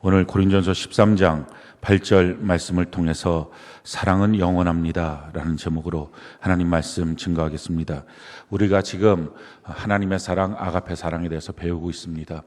오늘 고린전서 13장 8절 말씀을 통해서 사랑은 영원합니다 라는 제목으로 하나님 말씀 증거하겠습니다. 우리가 지금 하나님의 사랑, 아가페 사랑에 대해서 배우고 있습니다.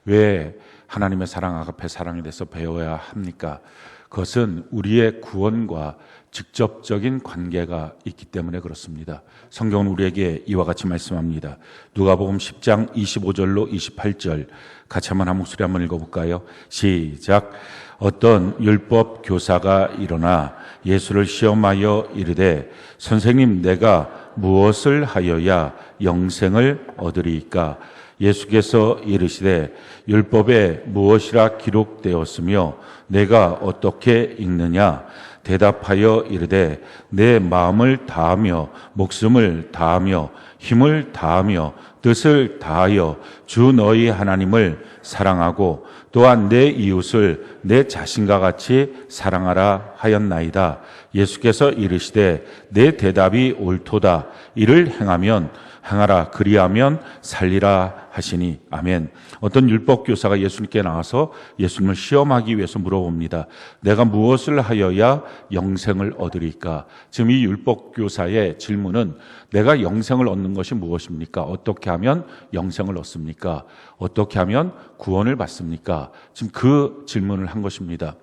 왜 하나님의 사랑, 아가페 사랑에 대해서 배워야 합니까? 그것은 우리의 구원과 직접적인 관계가 있기 때문에 그렇습니다. 성경은 우리에게 이와 같이 말씀합니다. 누가복음 10장 25절로 28절 같이 한번 한 목소리 한번 읽어볼까요? 시작. 어떤 율법 교사가 일어나 예수를 시험하여 이르되 선생님, 내가 무엇을 하여야 영생을 얻으리이까? 예수께서 이르시되 율법에 무엇이라 기록되었으며 내가 어떻게 읽느냐? 대답하여 이르되 내 마음을 다하며 목숨을 다하며 힘을 다하며 뜻을 다하여 주 너희 하나님을 사랑하고 또한 내 이웃을 내 자신과 같이 사랑하라 하였나이다. 예수께서 이르시되 내 대답이 옳도다. 이를 행하라. 그리하면 살리라 하시니. 아멘. 어떤 율법 교사가 예수님께 나와서 예수님을 시험하기 위해서 물어봅니다. 내가 무엇을 하여야 영생을 얻으리까? 지금 이 율법 교사의 질문은 내가 영생을 얻는 것이 무엇입니까? 어떻게 하면 영생을 얻습니까? 어떻게 하면 구원을 받습니까? 지금 그 질문을 한 것입니다.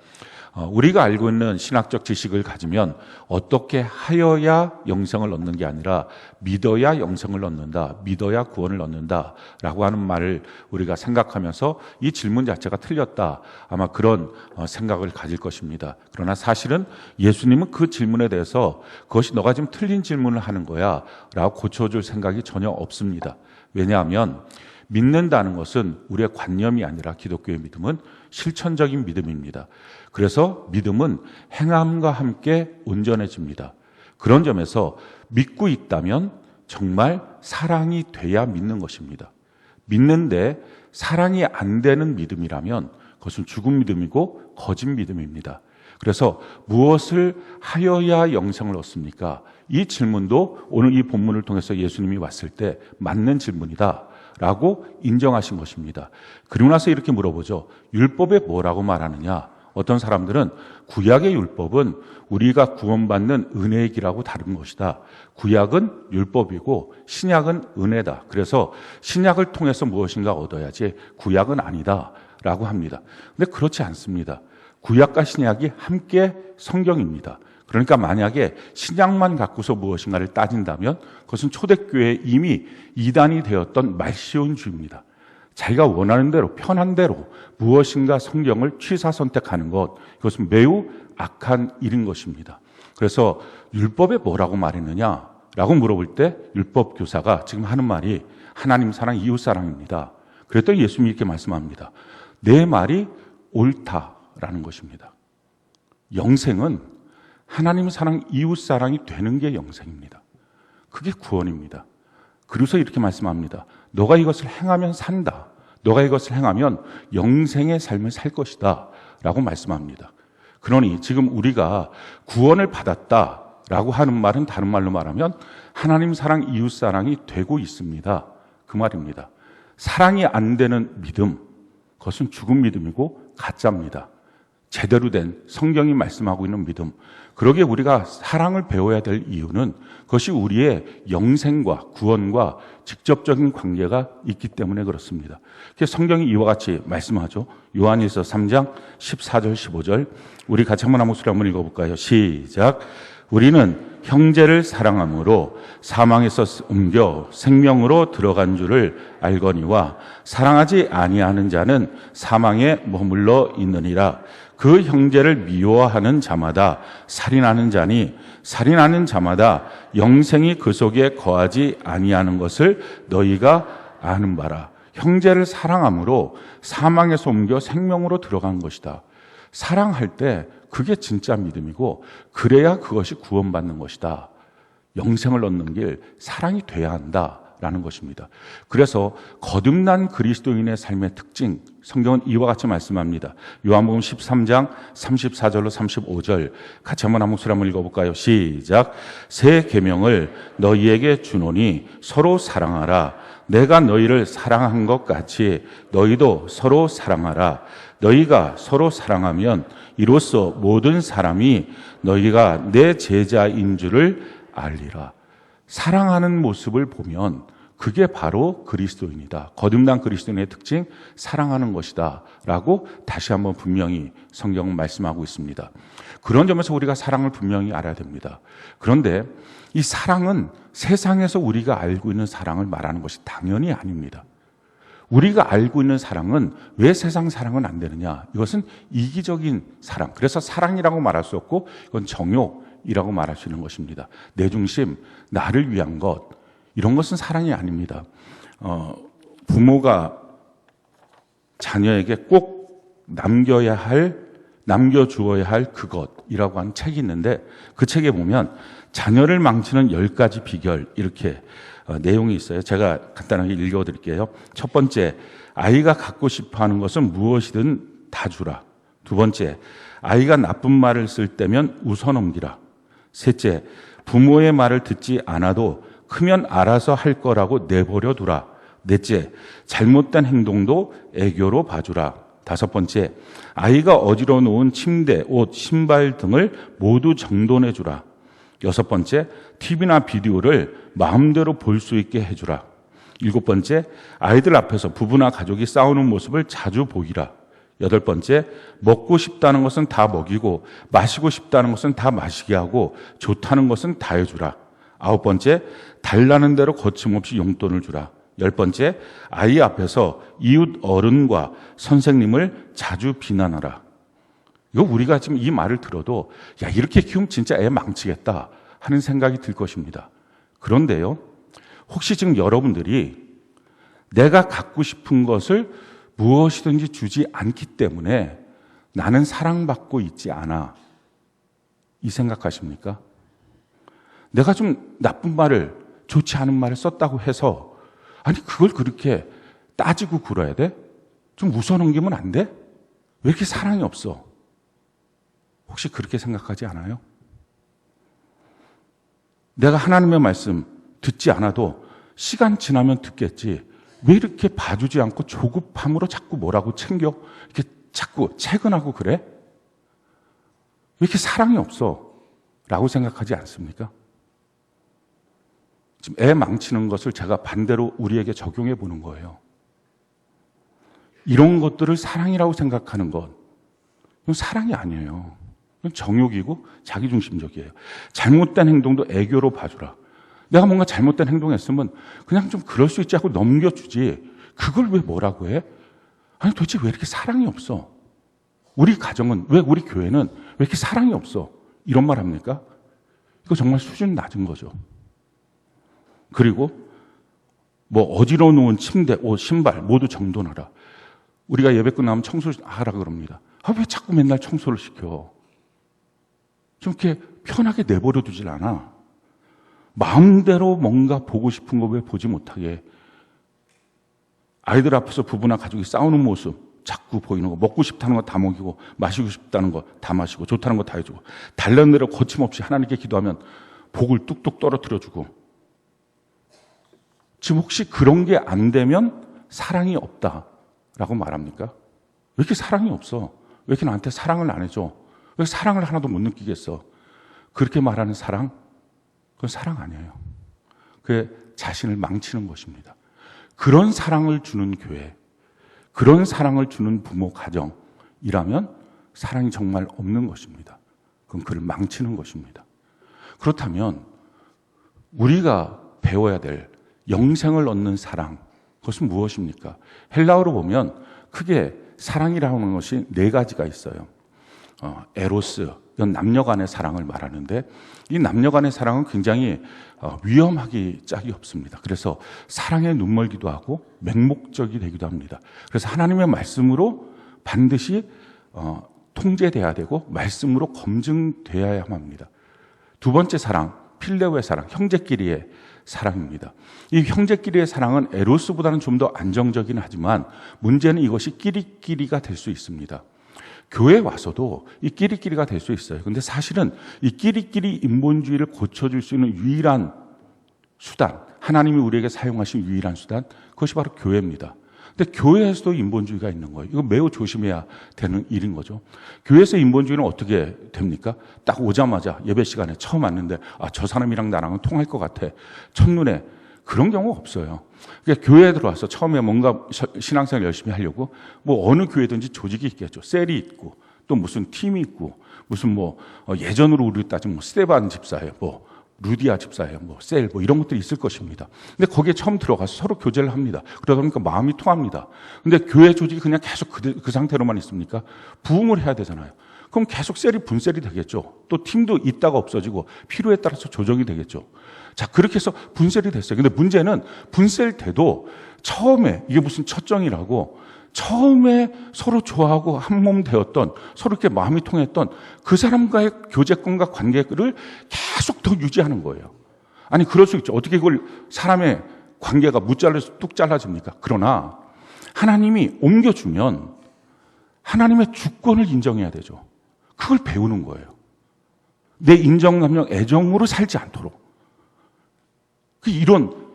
우리가 알고 있는 신학적 지식을 가지면 어떻게 하여야 영생을 얻는 게 아니라 믿어야 영생을 얻는다, 믿어야 구원을 얻는다 라고 하는 말을 우리가 생각하면서 이 질문 자체가 틀렸다, 아마 그런 생각을 가질 것입니다. 그러나 사실은 예수님은 그 질문에 대해서 그것이 너가 지금 틀린 질문을 하는 거야 라고 고쳐줄 생각이 전혀 없습니다. 왜냐하면 믿는다는 것은 우리의 관념이 아니라 기독교의 믿음은 실천적인 믿음입니다. 그래서 믿음은 행함과 함께 온전해집니다. 그런 점에서 믿고 있다면 정말 사랑이 돼야 믿는 것입니다. 믿는데 사랑이 안 되는 믿음이라면 그것은 죽은 믿음이고 거짓 믿음입니다. 그래서 무엇을 하여야 영생을 얻습니까? 이 질문도 오늘 이 본문을 통해서 예수님이 왔을 때 맞는 질문이다 라고 인정하신 것입니다. 그리고 나서 이렇게 물어보죠. 율법에 뭐라고 말하느냐? 어떤 사람들은 구약의 율법은 우리가 구원받는 은혜의 길하고 다른 것이다. 구약은 율법이고 신약은 은혜다. 그래서 신약을 통해서 무엇인가 얻어야지 구약은 아니다 라고 합니다. 근데 그렇지 않습니다. 구약과 신약이 함께 성경입니다. 그러니까 만약에 신약만 갖고서 무엇인가를 따진다면 그것은 초대교회에 이미 이단이 되었던 말시온주의입니다. 자기가 원하는 대로 편한 대로 무엇인가 성경을 취사 선택하는 것, 이것은 매우 악한 일인 것입니다. 그래서 율법에 뭐라고 말했느냐라고 물어볼 때 율법 교사가 지금 하는 말이 하나님 사랑, 이웃 사랑입니다. 그랬더니 예수님이 이렇게 말씀합니다. 내 말이 옳다라는 것입니다. 영생은 하나님 사랑, 이웃 사랑이 되는 게 영생입니다. 그게 구원입니다. 그래서 이렇게 말씀합니다. 너가 이것을 행하면 산다. 너가 이것을 행하면 영생의 삶을 살 것이다 라고 말씀합니다. 그러니 지금 우리가 구원을 받았다라고 하는 말은 다른 말로 말하면 하나님 사랑, 이웃 사랑이 되고 있습니다. 그 말입니다. 사랑이 안 되는 믿음, 그것은 죽은 믿음이고 가짜입니다. 제대로 된 성경이 말씀하고 있는 믿음, 그러기에 우리가 사랑을 배워야 될 이유는 그것이 우리의 영생과 구원과 직접적인 관계가 있기 때문에 그렇습니다. 그래서 성경이 이와 같이 말씀하죠. 요한일서 3장 14절 15절 우리 같이 한번 한 목소리 한번 읽어볼까요? 시작. 우리는 형제를 사랑함으로 사망에서 옮겨 생명으로 들어간 줄을 알거니와 사랑하지 아니하는 자는 사망에 머물러 있느니라. 그 형제를 미워하는 자마다 살인하는 자니 살인하는 자마다 영생이 그 속에 거하지 아니하는 것을 너희가 아는 바라. 형제를 사랑함으로 사망에서 옮겨 생명으로 들어간 것이다. 사랑할 때 그게 진짜 믿음이고 그래야 그것이 구원받는 것이다. 영생을 얻는 길 사랑이 돼야 한다라는 것입니다. 그래서 거듭난 그리스도인의 삶의 특징, 성경은 이와 같이 말씀합니다. 요한복음 13장 34절로 35절 같이 한번 한 목소리 한번 읽어볼까요? 시작. 새 계명을 너희에게 주노니 서로 사랑하라. 내가 너희를 사랑한 것 같이 너희도 서로 사랑하라. 너희가 서로 사랑하면 이로써 모든 사람이 너희가 내 제자인 줄을 알리라. 사랑하는 모습을 보면 그게 바로 그리스도인이다. 거듭난 그리스도인의 특징, 사랑하는 것이다 라고 다시 한번 분명히 성경은 말씀하고 있습니다. 그런 점에서 우리가 사랑을 분명히 알아야 됩니다. 그런데 이 사랑은 세상에서 우리가 알고 있는 사랑을 말하는 것이 당연히 아닙니다. 우리가 알고 있는 사랑은 왜 세상 사랑은 안 되느냐? 이것은 이기적인 사랑. 그래서 사랑이라고 말할 수 없고 이건 정욕이라고 말할 수 있는 것입니다. 내 중심, 나를 위한 것, 이런 것은 사랑이 아닙니다. 부모가 자녀에게 꼭 남겨주어야 할 그것이라고 하는 책이 있는데 그 책에 보면 자녀를 망치는 10가지 비결 이렇게 내용이 있어요. 제가 간단하게 읽어드릴게요. 첫 번째, 아이가 갖고 싶어하는 것은 무엇이든 다 주라. 두 번째, 아이가 나쁜 말을 쓸 때면 웃어넘기라. 셋째, 부모의 말을 듣지 않아도 크면 알아서 할 거라고 내버려 두라. 넷째, 잘못된 행동도 애교로 봐주라. 다섯 번째, 아이가 어지러워 놓은 침대, 옷, 신발 등을 모두 정돈해 주라. 여섯 번째, TV나 비디오를 마음대로 볼 수 있게 해주라. 일곱 번째, 아이들 앞에서 부부나 가족이 싸우는 모습을 자주 보이라. 여덟 번째, 먹고 싶다는 것은 다 먹이고 마시고 싶다는 것은 다 마시게 하고 좋다는 것은 다 해주라. 아홉 번째, 달라는 대로 거침없이 용돈을 주라. 열 번째, 아이 앞에서 이웃 어른과 선생님을 자주 비난하라. 이거 우리가 지금 이 말을 들어도 야, 이렇게 키우면 진짜 애 망치겠다 하는 생각이 들 것입니다. 그런데요, 혹시 지금 여러분들이 내가 갖고 싶은 것을 무엇이든지 주지 않기 때문에 나는 사랑받고 있지 않아, 이 생각하십니까? 내가 좀 나쁜 말을, 좋지 않은 말을 썼다고 해서 아니 그걸 그렇게 따지고 굴어야 돼? 좀 웃어넘기면 안 돼? 왜 이렇게 사랑이 없어? 혹시 그렇게 생각하지 않아요? 내가 하나님의 말씀 듣지 않아도 시간 지나면 듣겠지. 왜 이렇게 봐주지 않고 조급함으로 자꾸 뭐라고 챙겨? 이렇게 자꾸 채근하고 그래? 왜 이렇게 사랑이 없어? 라고 생각하지 않습니까? 지금 애 망치는 것을 제가 반대로 우리에게 적용해 보는 거예요. 이런 것들을 사랑이라고 생각하는 것, 이건 사랑이 아니에요. 이건 정욕이고 자기중심적이에요. 잘못된 행동도 애교로 봐주라. 내가 뭔가 잘못된 행동했으면 그냥 좀 그럴 수 있지 하고 넘겨주지. 그걸 왜 뭐라고 해? 아니 도대체 왜 이렇게 사랑이 없어? 우리 가정은, 왜 우리 교회는 왜 이렇게 사랑이 없어? 이런 말 합니까? 이거 정말 수준 낮은 거죠. 그리고 뭐 어지러워 놓은 침대, 옷, 신발 모두 정돈하라. 우리가 예배 끝나면 청소하라 그럽니다. 아, 왜 자꾸 맨날 청소를 시켜? 좀 이렇게 편하게 내버려 두질 않아. 마음대로 뭔가 보고 싶은 거 왜 보지 못하게. 아이들 앞에서 부부나 가족이 싸우는 모습 자꾸 보이는 거, 먹고 싶다는 거 다 먹이고 마시고 싶다는 거 다 마시고 좋다는 거 다 해주고 달라는 대로 거침없이 하나님께 기도하면 복을 뚝뚝 떨어뜨려주고. 지금 혹시 그런 게 안 되면 사랑이 없다라고 말합니까? 왜 이렇게 사랑이 없어? 왜 이렇게 나한테 사랑을 안 해줘? 왜 사랑을 하나도 못 느끼겠어? 그렇게 말하는 사랑? 그건 사랑 아니에요. 그게 자신을 망치는 것입니다. 그런 사랑을 주는 교회, 그런 사랑을 주는 부모 가정이라면 사랑이 정말 없는 것입니다. 그건 그를 망치는 것입니다. 그렇다면 우리가 배워야 될 영생을 얻는 사랑, 그것은 무엇입니까? 헬라어로 보면 크게 사랑이라는 것이 네 가지가 있어요. 에로스, 이건 남녀 간의 사랑을 말하는데 이 남녀 간의 사랑은 굉장히 위험하기 짝이 없습니다. 그래서 사랑에 눈멀기도 하고 맹목적이 되기도 합니다. 그래서 하나님의 말씀으로 반드시 통제돼야 되고 말씀으로 검증돼야 합니다. 두 번째 사랑, 필레오의 사랑, 형제끼리의 사랑입니다. 이 형제끼리의 사랑은 에로스보다는 좀 더 안정적이긴 하지만 문제는 이것이 끼리끼리가 될 수 있습니다. 교회에 와서도 이 끼리끼리가 될 수 있어요. 그런데 사실은 이 끼리끼리 인본주의를 고쳐줄 수 있는 유일한 수단, 하나님이 우리에게 사용하신 유일한 수단, 그것이 바로 교회입니다. 근데 교회에서도 인본주의가 있는 거예요. 이거 매우 조심해야 되는 일인 거죠. 교회에서 인본주의는 어떻게 됩니까? 딱 오자마자 예배 시간에 처음 왔는데 저 사람이랑 나랑은 통할 것 같아. 첫눈에 그런 경우 없어요. 그러니까 교회에 들어와서 처음에 뭔가 신앙생활 열심히 하려고 뭐 어느 교회든지 조직이 있겠죠. 셀이 있고 또 무슨 팀이 있고 무슨 예전으로 우리 따지면 스테반 집사예요. 루디아 집사예요. 셀 이런 것들이 있을 것입니다. 근데 거기에 처음 들어가서 서로 교제를 합니다. 그러다 보니까 마음이 통합니다. 근데 교회 조직이 그냥 계속 그 상태로만 있습니까? 부흥을 해야 되잖아요. 그럼 계속 셀이 분셀이 되겠죠. 또 팀도 있다가 없어지고 필요에 따라서 조정이 되겠죠. 자, 그렇게 해서 분셀이 됐어요. 근데 문제는 분셀 돼도 처음에 이게 무슨 첫정이라고 처음에 서로 좋아하고 한 몸 되었던 서로 이렇게 마음이 통했던 그 사람과의 교제권과 관계를 계속 더 유지하는 거예요. 아니 그럴 수 있죠. 어떻게 그걸 사람의 관계가 무잘라서 뚝 잘라집니까? 그러나 하나님이 옮겨주면 하나님의 주권을 인정해야 되죠. 그걸 배우는 거예요. 내 인정, 감정, 애정으로 살지 않도록 이런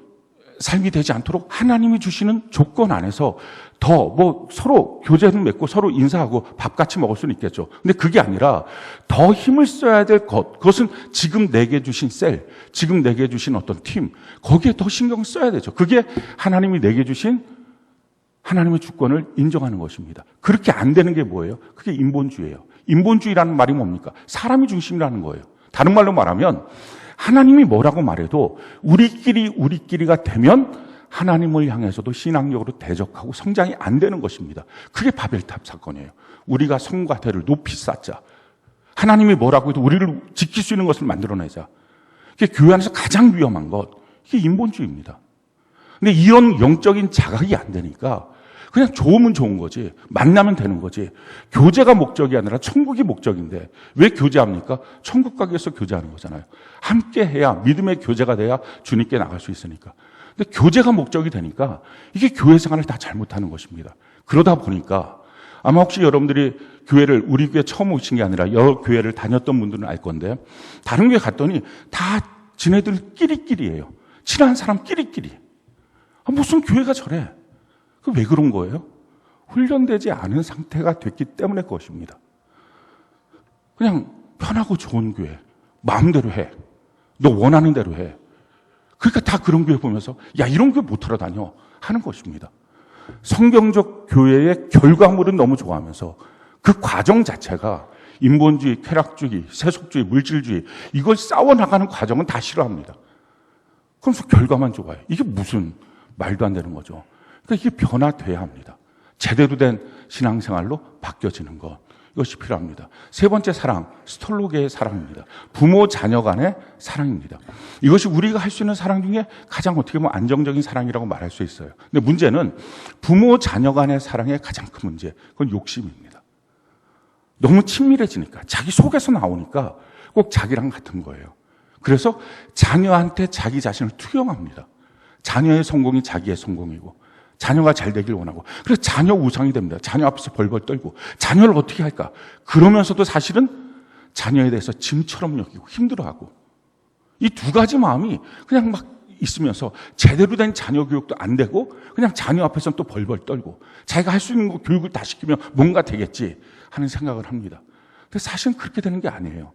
삶이 되지 않도록 하나님이 주시는 조건 안에서 더 서로 교제를 맺고 서로 인사하고 밥 같이 먹을 수는 있겠죠. 근데 그게 아니라 더 힘을 써야 될 그것은 지금 내게 주신 셀, 지금 내게 주신 어떤 팀, 거기에 더 신경 써야 되죠. 그게 하나님이 내게 주신 하나님의 주권을 인정하는 것입니다. 그렇게 안 되는 게 뭐예요? 그게 인본주의예요. 인본주의라는 말이 뭡니까? 사람이 중심이라는 거예요. 다른 말로 말하면 하나님이 뭐라고 말해도 우리끼리가 되면 하나님을 향해서도 신앙적으로 대적하고 성장이 안 되는 것입니다. 그게 바벨탑 사건이에요. 우리가 성과 대를 높이 쌓자. 하나님이 뭐라고 해도 우리를 지킬 수 있는 것을 만들어내자. 그게 교회 안에서 가장 위험한 것. 이게 인본주의입니다. 근데 이런 영적인 자각이 안 되니까 그냥 좋으면 좋은 거지. 만나면 되는 거지. 교제가 목적이 아니라 천국이 목적인데 왜 교제합니까? 천국 가기 위해서 교제하는 거잖아요. 함께 해야 믿음의 교제가 돼야 주님께 나갈 수 있으니까. 근데 교제가 목적이 되니까 이게 교회 생활을 다 잘못하는 것입니다. 그러다 보니까 아마 혹시 여러분들이 교회를 우리 교회 처음 오신 게 아니라 여러 교회를 다녔던 분들은 알 건데 다른 교회 갔더니 다 지네들 끼리끼리예요. 친한 사람 끼리끼리. 무슨 교회가 저래? 왜 그런 거예요? 훈련되지 않은 상태가 됐기 때문에 것입니다. 그냥 편하고 좋은 교회, 마음대로 해. 너 원하는 대로 해. 그러니까 다 그런 교회 보면서 이런 교회 못 돌아다녀 하는 것입니다. 성경적 교회의 결과물은 너무 좋아하면서 그 과정 자체가 인본주의, 쾌락주의, 세속주의, 물질주의 이걸 싸워나가는 과정은 다 싫어합니다. 그러면서 결과만 좋아해. 이게 무슨 말도 안 되는 거죠. 그러니까 이게 변화돼야 합니다. 제대로 된 신앙생활로 바뀌어지는 것. 이것이 필요합니다. 세 번째 사랑, 스톨로게의 사랑입니다. 부모 자녀 간의 사랑입니다. 이것이 우리가 할 수 있는 사랑 중에 가장 어떻게 보면 안정적인 사랑이라고 말할 수 있어요. 근데 문제는 부모 자녀 간의 사랑의 가장 큰 문제, 그건 욕심입니다. 너무 친밀해지니까, 자기 속에서 나오니까 꼭 자기랑 같은 거예요. 그래서 자녀한테 자기 자신을 투영합니다. 자녀의 성공이 자기의 성공이고 자녀가 잘 되길 원하고 그래서 자녀 우상이 됩니다. 자녀 앞에서 벌벌 떨고 자녀를 어떻게 할까? 그러면서도 사실은 자녀에 대해서 짐처럼 여기고 힘들어하고 이 두 가지 마음이 그냥 막 있으면서 제대로 된 자녀 교육도 안 되고 그냥 자녀 앞에서는 또 벌벌 떨고 자기가 할 수 있는 거 교육을 다 시키면 뭔가 되겠지 하는 생각을 합니다. 근데 사실은 그렇게 되는 게 아니에요.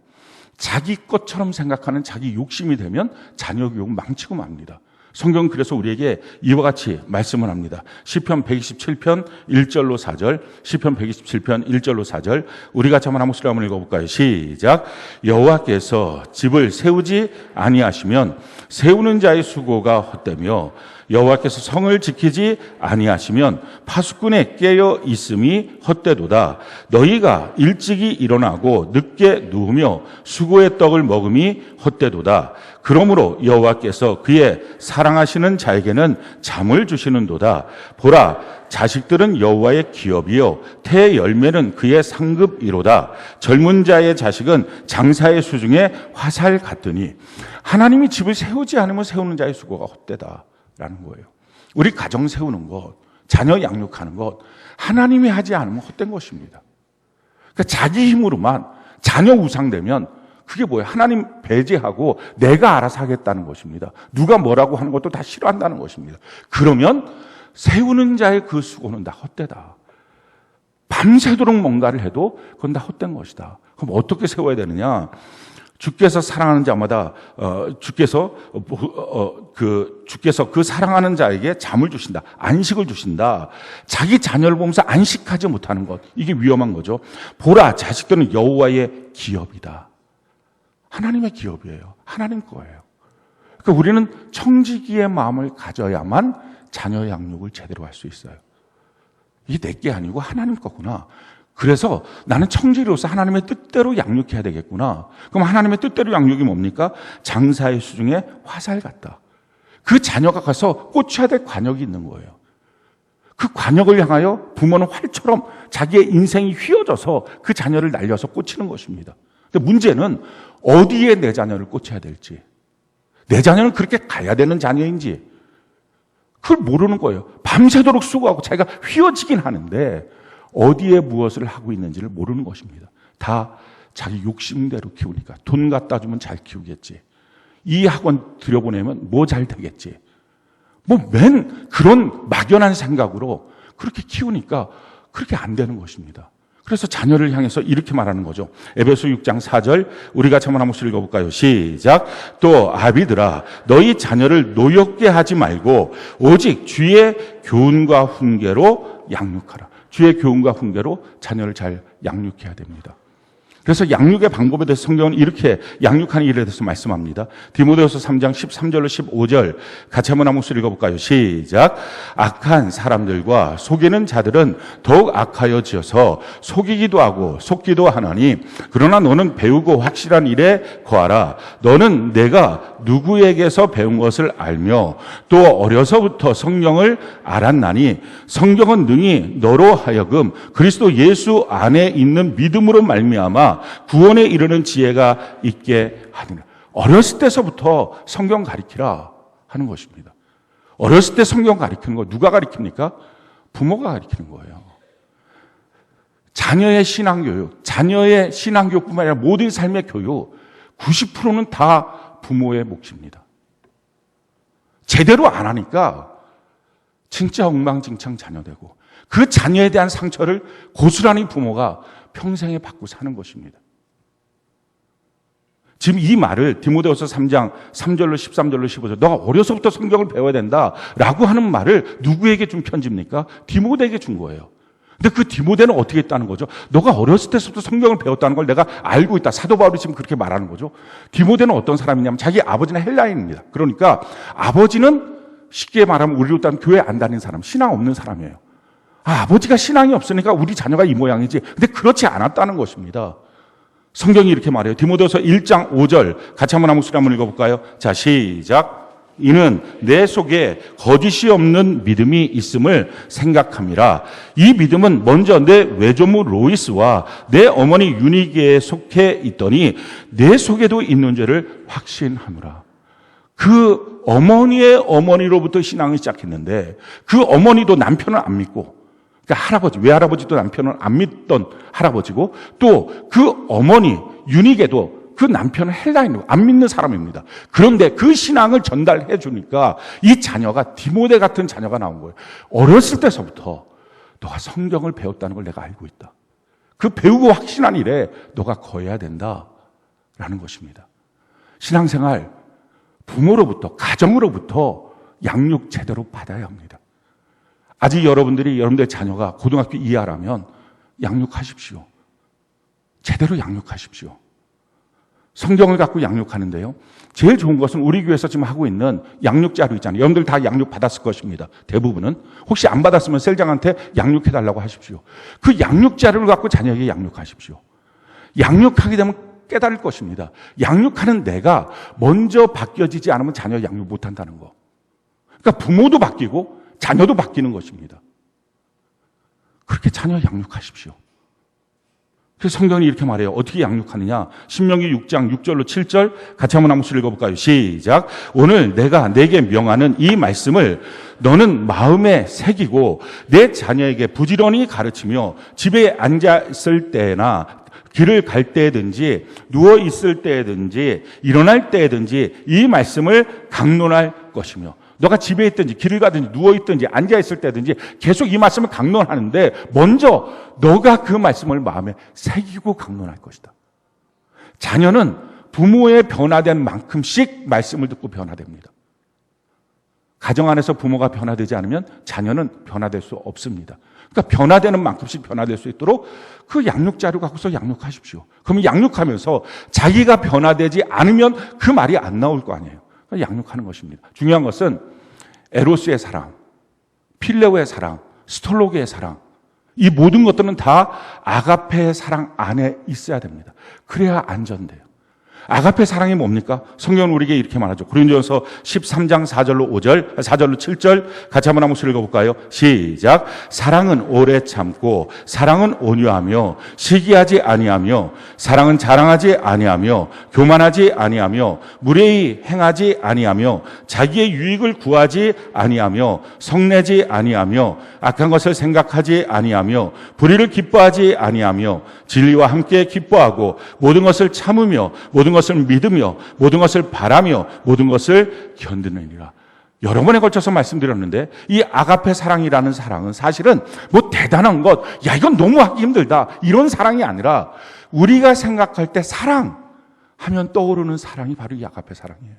자기 것처럼 생각하는 자기 욕심이 되면 자녀 교육은 망치고 맙니다. 성경은 그래서 우리에게 이와 같이 말씀을 합니다. 시편 127편 1절로 4절, 시편 127편 1절로 4절, 우리 같이 한번 목소리 한번 읽어볼까요? 시작. 여호와께서 집을 세우지 아니하시면 세우는 자의 수고가 헛되며 여호와께서 성을 지키지 아니하시면 파수꾼의 깨어 있음이 헛되도다. 너희가 일찍이 일어나고 늦게 누우며 수고의 떡을 먹음이 헛되도다. 그러므로 여호와께서 그의 사랑하시는 자에게는 잠을 주시는도다. 보라, 자식들은 여호와의 기업이요 태의 열매는 그의 상급이로다. 젊은 자의 자식은 장사의 수중에 화살 같으니 하나님이 집을 세우지 않으면 세우는 자의 수고가 헛되다라는 거예요. 우리 가정 세우는 것, 자녀 양육하는 것 하나님이 하지 않으면 헛된 것입니다. 그러니까 자기 힘으로만 자녀 우상되면 그게 뭐예요? 하나님 배제하고 내가 알아서 하겠다는 것입니다. 누가 뭐라고 하는 것도 다 싫어한다는 것입니다. 그러면 세우는 자의 그 수고는 다 헛되다. 밤새도록 뭔가를 해도 그건 다 헛된 것이다. 그럼 어떻게 세워야 되느냐? 주께서 사랑하는 자마다 주께서 그 사랑하는 자에게 잠을 주신다. 안식을 주신다. 자기 자녀를 보면서 안식하지 못하는 것. 이게 위험한 거죠. 보라, 자식들은 여호와의 기업이다. 하나님의 기업이에요. 하나님 거예요. 그러니까 우리는 청지기의 마음을 가져야만 자녀 양육을 제대로 할 수 있어요. 이게 내게 아니고 하나님 거구나. 그래서 나는 청지기로서 하나님의 뜻대로 양육해야 되겠구나. 그럼 하나님의 뜻대로 양육이 뭡니까? 장사의 수중에 화살 같다. 그 자녀가 가서 꽂혀야 될 관역이 있는 거예요. 그 관역을 향하여 부모는 활처럼 자기의 인생이 휘어져서 그 자녀를 날려서 꽂히는 것입니다. 근데 문제는 어디에 내 자녀를 꽂혀야 될지, 내 자녀는 그렇게 가야 되는 자녀인지 그걸 모르는 거예요. 밤새도록 수고하고 자기가 휘어지긴 하는데 어디에 무엇을 하고 있는지를 모르는 것입니다. 다 자기 욕심대로 키우니까 돈 갖다 주면 잘 키우겠지. 이 학원 들여보내면 뭐 잘 되겠지. 맨 그런 막연한 생각으로 그렇게 키우니까 그렇게 안 되는 것입니다. 그래서 자녀를 향해서 이렇게 말하는 거죠. 에베소 6장 4절 우리가 한번 읽어볼까요? 시작. 또 아비들아 너희 자녀를 노엽게 하지 말고 오직 주의 교훈과 훈계로 양육하라. 주의 교훈과 훈계로 자녀를 잘 양육해야 됩니다. 그래서 양육의 방법에 대해서 성경은 이렇게 양육하는 일에 대해서 말씀합니다. 디모데후서 3장 13절로 15절 같이 한번 읽어볼까요? 시작. 악한 사람들과 속이는 자들은 더욱 악하여지어서 속이기도 하고 속기도 하나니 그러나 너는 배우고 확실한 일에 거하라. 너는 내가 누구에게서 배운 것을 알며 또 어려서부터 성경을 알았나니 성경은 능히 너로 하여금 그리스도 예수 안에 있는 믿음으로 말미암아 구원에 이르는 지혜가 있게 하느니라. 어렸을 때서부터 성경 가르치라 하는 것입니다. 어렸을 때 성경 가르치는 거 누가 가르칩니까? 부모가 가르치는 거예요. 자녀의 신앙교육뿐만 아니라 모든 삶의 교육 90%는 다 부모의 몫입니다. 제대로 안 하니까 진짜 엉망진창 자녀되고 그 자녀에 대한 상처를 고스란히 부모가 평생에 받고 사는 것입니다. 지금 이 말을 디모데후서 3장 3절로 13절로 15절 너가 어려서부터 성경을 배워야 된다라고 하는 말을 누구에게 준 편지입니까? 디모데에게 준 거예요. 근데 그 디모데는 어떻게 했다는 거죠? 너가 어렸을 때부터 성경을 배웠다는 걸 내가 알고 있다. 사도 바울이 지금 그렇게 말하는 거죠. 디모데는 어떤 사람이냐면 자기 아버지는 헬라인입니다. 그러니까 아버지는 쉽게 말하면 우리로 따르면 교회 안 다니는 사람, 신앙 없는 사람이에요. 아버지가 신앙이 없으니까 우리 자녀가 이 모양이지. 근데 그렇지 않았다는 것입니다. 성경이 이렇게 말해요. 디모데후서 1장 5절 같이 한번 읽어볼까요? 자, 시작. 이는 내 속에 거짓이 없는 믿음이 있음을 생각함이라. 이 믿음은 먼저 내 외조모 로이스와 내 어머니 유니게에 속해 있더니 내 속에도 있는 줄을 확신하노라. 그 어머니의 어머니로부터 신앙을 시작했는데 그 어머니도 남편을 안 믿고, 그러니까 할아버지, 외할아버지도 남편을 안 믿던 할아버지고 또 그 어머니 유니게도 그 남편은 헬라인이고 안 믿는 사람입니다. 그런데 그 신앙을 전달해 주니까 이 자녀가 디모데 같은 자녀가 나온 거예요. 어렸을 때서부터 너가 성경을 배웠다는 걸 내가 알고 있다. 그 배우고 확신한 일에 너가 거해야 된다라는 것입니다. 신앙생활 부모로부터, 가정으로부터 양육 제대로 받아야 합니다. 아직 여러분들의 자녀가 고등학교 이하라면 양육하십시오. 제대로 양육하십시오. 성경을 갖고 양육하는데요. 제일 좋은 것은 우리 교회에서 지금 하고 있는 양육 자료 있잖아요. 여러분들 다 양육 받았을 것입니다. 대부분은. 혹시 안 받았으면 셀장한테 양육해달라고 하십시오. 그 양육 자료를 갖고 자녀에게 양육하십시오. 양육하게 되면 깨달을 것입니다. 양육하는 내가 먼저 바뀌어지지 않으면 자녀 양육 못한다는 거. 그러니까 부모도 바뀌고 자녀도 바뀌는 것입니다. 그렇게 자녀 양육하십시오. 그래서 성경이 이렇게 말해요. 어떻게 양육하느냐? 신명기 6장 6절로 7절 같이 한번 읽어볼까요? 시작. 오늘 내가 내게 명하는 이 말씀을 너는 마음에 새기고 내 자녀에게 부지런히 가르치며 집에 앉았을 때나 길을 갈 때든지 누워 있을 때든지 일어날 때든지 이 말씀을 강론할 것이며 너가 집에 있든지 길을 가든지 누워있든지 앉아있을 때든지 계속 이 말씀을 강론하는데 먼저 너가 그 말씀을 마음에 새기고 강론할 것이다. 자녀는 부모의 변화된 만큼씩 말씀을 듣고 변화됩니다. 가정 안에서 부모가 변화되지 않으면 자녀는 변화될 수 없습니다. 그러니까 변화되는 만큼씩 변화될 수 있도록 그 양육자료 갖고서 양육하십시오. 그러면 양육하면서 자기가 변화되지 않으면 그 말이 안 나올 거 아니에요. 양육하는 것입니다. 중요한 것은 에로스의 사랑, 필레오의 사랑, 스톨로게의 사랑, 이 모든 것들은 다 아가페의 사랑 안에 있어야 됩니다. 그래야 안전돼요. 아가페 사랑이 뭡니까? 성경은 우리에게 이렇게 말하죠. 고린도전서 13장 4절로 5절, 4절로 7절 같이 한번 한번 읽어볼까요? 시작. 사랑은 오래 참고, 사랑은 온유하며, 시기하지 아니하며, 사랑은 자랑하지 아니하며, 교만하지 아니하며, 무례히 행하지 아니하며, 자기의 유익을 구하지 아니하며, 성내지 아니하며, 악한 것을 생각하지 아니하며, 불의를 기뻐하지 아니하며, 진리와 함께 기뻐하고, 모든 것을 참으며, 모든 것을 믿으며, 모든 것을 바라며, 모든 것을 견디느니라. 여러 번에 걸쳐서 말씀드렸는데 이 아가페 사랑이라는 사랑은 사실은 뭐 대단한 것, 야 이건 너무 하기 힘들다 이런 사랑이 아니라 우리가 생각할 때 사랑 하면 떠오르는 사랑이 바로 이 아가페 사랑이에요.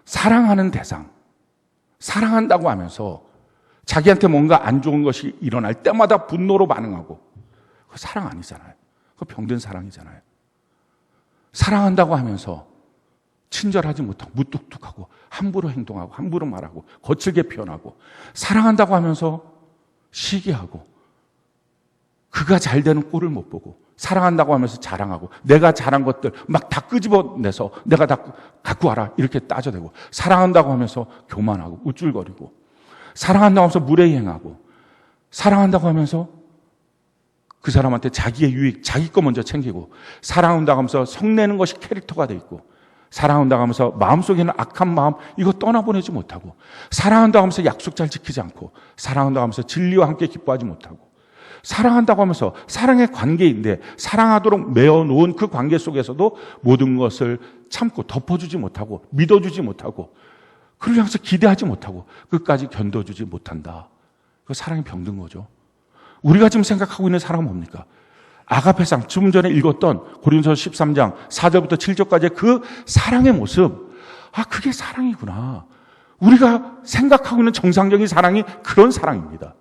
사랑하는 대상, 사랑한다고 하면서 자기한테 뭔가 안 좋은 것이 일어날 때마다 분노로 반응하고, 그거 사랑 아니잖아요. 그거 병든 사랑이잖아요. 사랑한다고 하면서 친절하지 못하고 무뚝뚝하고 함부로 행동하고 함부로 말하고 거칠게 표현하고, 사랑한다고 하면서 시기하고 그가 잘 되는 꼴을 못 보고, 사랑한다고 하면서 자랑하고 내가 잘한 것들 막 다 끄집어내서 내가 다 갖고 와라 이렇게 따져대고, 사랑한다고 하면서 교만하고 우쭐거리고, 사랑한다고 하면서 무례히 행하고, 사랑한다고 하면서 그 사람한테 자기의 유익, 자기 거 먼저 챙기고, 사랑한다고 하면서 성내는 것이 캐릭터가 돼 있고, 사랑한다고 하면서 마음속에 있는 악한 마음 이거 떠나보내지 못하고, 사랑한다고 하면서 약속 잘 지키지 않고, 사랑한다고 하면서 진리와 함께 기뻐하지 못하고, 사랑한다고 하면서 사랑의 관계인데 사랑하도록 메어놓은 그 관계 속에서도 모든 것을 참고 덮어주지 못하고 믿어주지 못하고 그를 향해서 기대하지 못하고 끝까지 견뎌주지 못한다. 그 사랑이 병든 거죠. 우리가 지금 생각하고 있는 사랑은 뭡니까? 아가페상, 좀 전에 읽었던 고린도서 13장 4절부터 7절까지의 그 사랑의 모습, 아 그게 사랑이구나. 우리가 생각하고 있는 정상적인 사랑이 그런 사랑입니다.